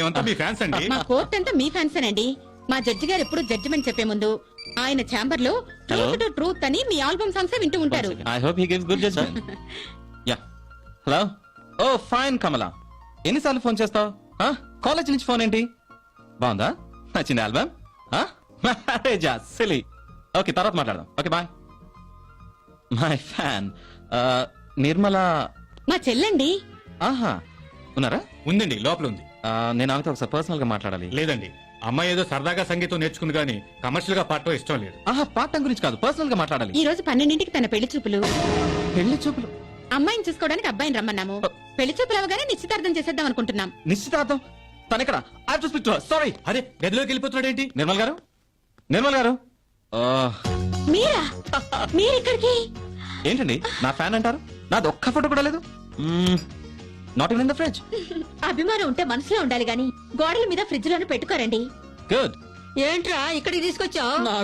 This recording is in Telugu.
మేమంతా మీ ఫ్యాన్స్ అండి. మా కోర్ట్ అంతా మీ ఫ్యాన్సేనండి. మా జడ్జి గారు ఎప్పుడు జడ్జిమెంట్ చెప్పే ముందు ఆయన ఛాంబర్ లో ట్రూత్ టు ట్రూత్ అని మీ ఆల్బమ్ సాంగ్స్ వింటూ ఉంటారు. I hope he gives good judgment. Yeah hello. Oh fine Kamala, ఎన్నిసార్లు ఫోన్ చేస్తావు? కాలేజ్ నుంచి ఫోన్ ఏంటి? బాగుందా? నచ్చింది ఆల్బమ్? మ్యారేజా? సిలీ. ఓకే, తర్వాత మాట్లాడదాం. Okay bye. My fan Nirmala. మా చెల్లండి. ఆహా, ఉన్నారా? ఉందండి, లోపల ఉంది. నేను ఆమెతో ఒకసారి పర్సనల్ గా మాట్లాడాలి. లేదండి, అమ్మాయి ఏదో సరదాగా సంగీతం నేర్చుకుంది కానీ కమర్షియల్ గా పాడటం ఇష్టం లేదు. ఆహా, పాఠం గురించి కాదు, పర్సనల్ గా మాట్లాడాలి. ఈ రోజు 12ంటికి తన పెళ్లి చూపులు. పెళ్లి చూపులు? అమ్మాయిని చూసుకోవడానికి అబ్బాయిని రమ్మన్నాము. పెళ్లి చూపులు అవగానే నిశ్చితార్థం చేసేద్దాం అనుకుంటున్నాం. నిశ్చితార్థం? తనెక్కడ? I have to speak to her. Sorry. అరే, గదిలోకి వెళ్ళిపోతున్నాడు ఏంటి? నిర్మల్ గారు, నిర్మల్ గారు. మీరా? మీరెక్కడికి? ఏంటండి నా ఫ్యాన్ అంటారు? నాది ఒక్క ఫోటో కూడా లేదు. Not even in the fridge. అభిమానం ఉంటే మనసులో ఉండాలి గాని గోడల మీద ఫ్రిడ్జ్ లోనే పెట్టుకోరండి. గుడ్. ఏంట్రా ఇక్కడికి తీసుకొచ్చావు? నా